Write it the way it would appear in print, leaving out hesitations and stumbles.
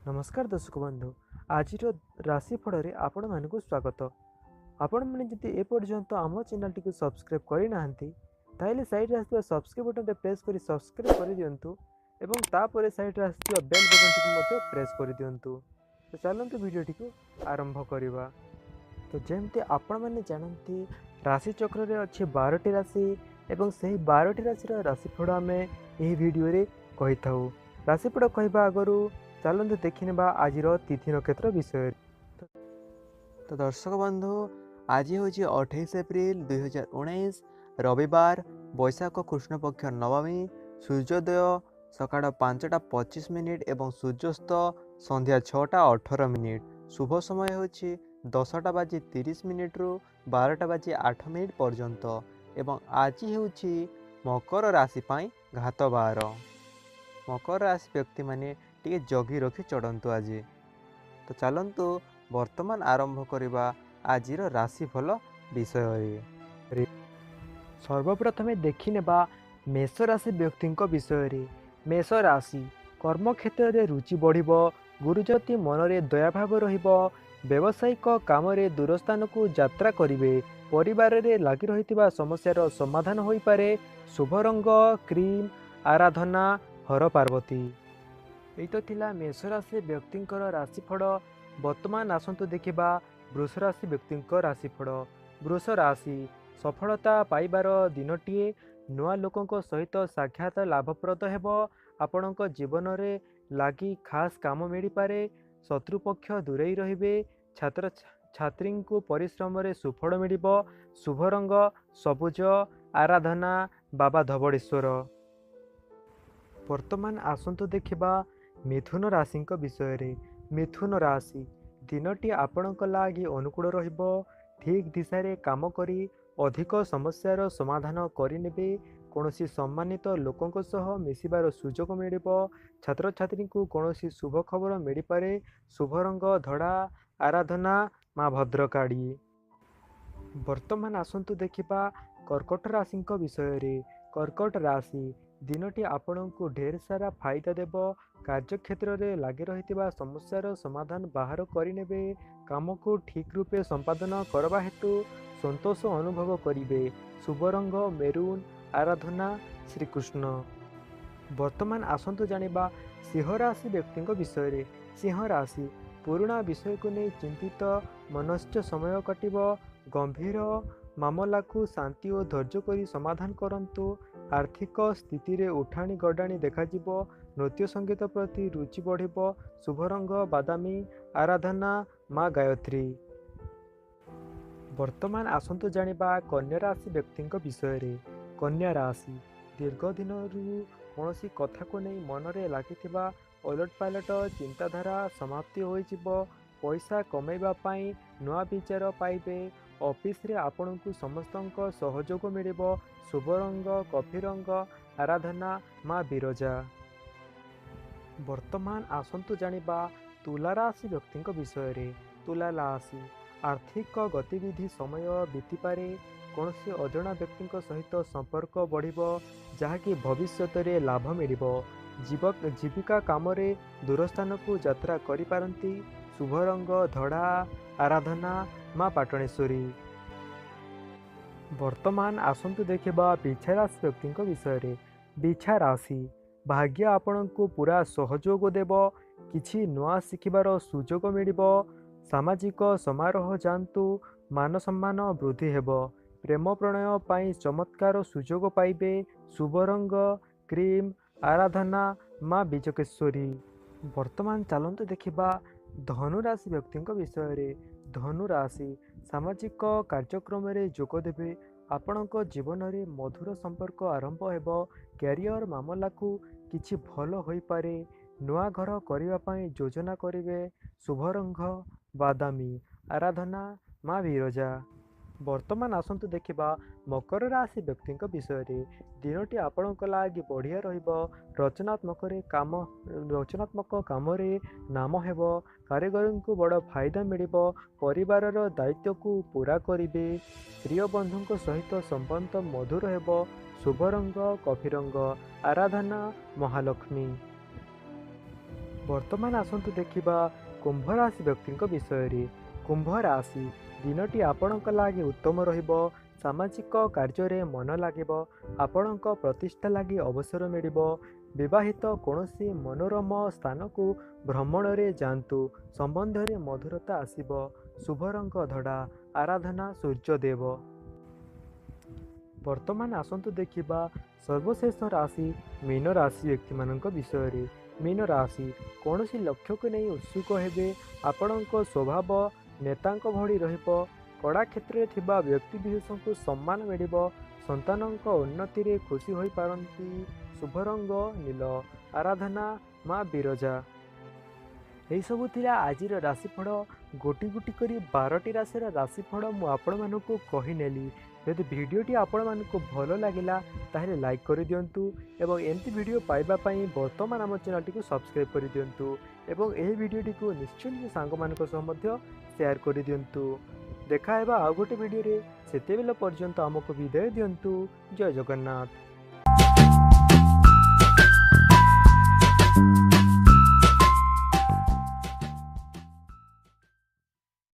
नमस्कार दर्शक बंधु आज राशिफल में आपण मानक स्वागत। आपण मैंने जदि एपर्यंत आम चैनल टी सब्सक्राइब करना ताहले साइड आसवा सब्सक्राइब बटन प्रेस कर सब्सक्राइब कर दिंतु एवं तापर साइड आसवा बेल बटन टी प्रेस कर दिंतु। तो चलते वीडियो टी आरंभ करवा। तो जमती आपण मैंने जानते राशि चक्र में अच्छे 12टी राशि एवं से 12टी राशि राशिफल आम यही वीडियो कही था। राशिफल कहवा आगु चलते देखने आज तिथि नक्षत्र विषय। तो दर्शक बंधु आज हूँ 28 एप्रिल 2019 रविवार बैशाख कृष्ण पक्ष नवमी सूर्योदय सकाळ 5टा 25 एवं सूर्यास्त संध्या 6टा 18 शुभ समय हूँ 10टा बाजी 30 रु 12टा बाजी 8 पर्यंत एवं आज हूँ मकर राशि पाई घात बार। मकर राशि व्यक्ति माने टिके जगी रखी चढ़ंतु आज। तो चलतु वर्तमान आरंभ करवा आज राशिफल विषय। सर्वप्रथम देखने मेष राशि व्यक्ति विषय। मेष राशि कर्म क्षेत्र में रुचि बढ़, गुरुजती मनरे दयाभाव रहिबो, व्यावसायिक काम दूरस्थान को यात्रा करेंगे, परिवार में लगी रही समस्यार समाधान हो पारे। शुभ रंग क्रीम, आराधना हर पार्वती। यही तो थिला मेष राशि व्यक्ति राशिफल। वर्तमान आसतु देखा वृष राशि व्यक्ति राशिफल। वृष राशि सफलता पाइबार दिनटीए, नुआ लोकों सहित साक्षात लाभप्रद हेब, आपणक जीवन में लगी खास काम मिल पारे, शत्रुपक्ष दूरे रहिबे, छात्र छात्री को परिश्रम रे सुफल मिल। शुभ रंग सबुज, आराधना बाबा धवड़ेश्वर। वर्तमान आसतु देखा मिथुन राशि विषय। मिथुन राशि दिनटी आपणक लागि अनुकूल रहिबो, ठीक दिशा रे काम करी अधिक समस्यार समाधान करिनेबे, कौनसी सम्मानित लोकों सह मिसिबार सुजोग मिलिबो, छात्र छात्री को कौनसी शुभ खबर मिल पारे। शुभ रंग धड़ा, आराधना माँ भद्रकाड़ी। वर्तमान आसतु देखा कर्कट राशि विषय। कर्कट राशि दिनटी आपण को ढेर सारा फायदा देव, कार्यक्षेत्र में लगी रही समस्यार समाधान बाहर करेंगे, काम को ठीक रूपे संपादन करवा हेतु संतोष अनुभव करेंगे। शुभ रंग मेरून, आराधना श्रीकृष्ण। वर्तमान आसतु जानिबा सिंह राशि व्यक्ति विषय। सिंह राशि पुराणा विषय को नहीं चिंतित मनश्च समय कटिब, गंभीर मामला को शांति और धैर्य करी समाधान करंतु, आर्थिक स्थिति रे उठाणी गडाणी देखाजिबो, नृत्य संगीत प्रति रुचि बढ़िबो। शुभ रंग बादामी, आराधना माँ गायत्री। वर्तमान आसतु जानिबा कन्या राशि व्यक्ति विषय। कन्या राशि दीर्घ दिन कौनसी कथा को नहीं मन रे लागिथिबा ओलटपालट चिंताधारा समाप्ति होइजिबो, पैसा कमाइबा पाई नुआ विचार पाइबे, ऑफिस रे आपण को समस्त सहयोग मिलिबो। शुभ रंग कॉफी रंग, आराधना माँ बिरजा। वर्तमान आसतु जानिबा तुला राशि व्यक्ति विषय। तुला राशि आर्थिक गतिविधि समय बीती पारे, कौन से अजणा व्यक्ति सहित संपर्क बढ़िबो, जहाँकि भविष्यत रे लाभ मिलिबो, जीविका काम रे दूरस्थान को यात्रा करि पारंती। शुभ रंग धड़ा, आराधना माँ पाटणेश्वरी। वर्तमान आसतु देखा बिछा राशि व्यक्ति विषय। बिछा राशि भाग्य आपण को पूरा सहयोग देव, किछि नुआ शिखिबार सुजोग मिलिबो, सामाजिक समारोह जांतु, मान सम्मान वृद्धि हेब, प्रेम प्रणय पाई चमत्कार सुजोग पाइबे। शुभ रंग क्रीम, आराधना माँ बीजकेश्वरी। वर्तमान चलते देखा धनु राशि व्यक्ति विषय। धनु राशि सामाजिक कार्यक्रम रे जोग देबे, आपणक जीवन में मधुर संपर्क आरंभ हेब, कैरियर मामला को किछि भल होई पारे, नुआ घर करबा पई योजना करिवे। शुभ रंग बादामी, आराधना माँ विरजा। वर्तमान आसतु देखा मकर राशि व्यक्ति विषय। दिनटी आपणक लागि बढ़िया रहिबो, रचनात्मक काम रे नाम हेब, कारीगर को बड़ फायदा मिलिबो, परिवार दायित्व को पूरा करिवे, प्रिय बंधु सहित संबंध मधुर हेब। शुभ रंग कॉफी रंग, आराधना महालक्ष्मी। ବର୍ତ୍ତମାନ ଆସନ୍ତୁ ଦେଖିବା କୁମ୍ଭ ରାଶି ବ୍ୟକ୍ତିଙ୍କ ବିଷୟରେ। କୁମ୍ଭ ରାଶି ଦିନଟି ଆପଣଙ୍କ ଲାଗି ଉତ୍ତମ ରହିବ। ସାମାଜିକ କାର୍ଯ୍ୟରେ ମନ ଲାଗିବ। ଆପଣଙ୍କ ପ୍ରତିଷ୍ଠା ଲାଗି ଅବସର ମିଳିବ। ବିବାହିତ କୌଣସି ମନୋରମ ସ୍ଥାନକୁ ଭ୍ରମଣରେ ଯାଆନ୍ତୁ। ସମ୍ବନ୍ଧରେ ମଧୁରତା ଆସିବ। ଶୁଭ ରଙ୍ଗ ଧଳା। ଆରାଧନା ସୂର୍ଯ୍ୟଦେବ। ବର୍ତ୍ତମାନ ଆସନ୍ତୁ ଦେଖିବା ସର୍ବଶେଷ ରାଶି ମୀନ ରାଶି ବ୍ୟକ୍ତିମାନଙ୍କ ବିଷୟରେ। ମୀନ ରାଶି କୌଣସି ଲକ୍ଷ୍ୟକୁ ନେଇ ଉତ୍ସୁକ ହେବେ। ଆପଣଙ୍କ ସ୍ୱଭାବ ନେତାଙ୍କ ଭଳି ରହିବ। କଳା କ୍ଷେତ୍ରରେ ଥିବା ବ୍ୟକ୍ତିବିଶେଷଙ୍କୁ ସମ୍ମାନ ମିଳିବ। ସନ୍ତାନଙ୍କ ଉନ୍ନତିରେ ଖୁସି ହୋଇପାରନ୍ତି। ଶୁଭ ରଙ୍ଗ ନୀଳ। ଆରାଧନା ମା ବିରଜା। ଏହିସବୁ ଥିଲା ଆଜିର ରାଶିଫଳ। ଗୋଟି ଗୋଟି କରି 12ଟି ରାଶିର ରାଶିଫଳ ମୁଁ ଆପଣମାନଙ୍କୁ କହିନେଲି। ଯଦି ଭିଡ଼ିଓଟି ଆପଣମାନଙ୍କୁ ଭଲ ଲାଗିଲା ତାହେଲେ ଲାଇକ୍ କରିଦିଅନ୍ତୁ ଏବଂ ଏମିତି ଭିଡ଼ିଓ ପାଇବା ପାଇଁ ବର୍ତ୍ତମାନ ଆମ ଚ୍ୟାନେଲଟିକୁ ସବସ୍କ୍ରାଇବ୍ କରିଦିଅନ୍ତୁ ଏବଂ ଏହି ଭିଡ଼ିଓଟିକୁ ନିଶ୍ଚୟ ନିଜ ସାଙ୍ଗମାନଙ୍କ ସହ ମଧ୍ୟ ସେୟାର କରିଦିଅନ୍ତୁ। ଦେଖା ହେବା ଆଉ ଗୋଟେ ଭିଡ଼ିଓରେ। ସେତେବେଳେ ପର୍ଯ୍ୟନ୍ତ ଆମକୁ ବିଦାୟ ଦିଅନ୍ତୁ। ଜୟ ଜଗନ୍ନାଥ।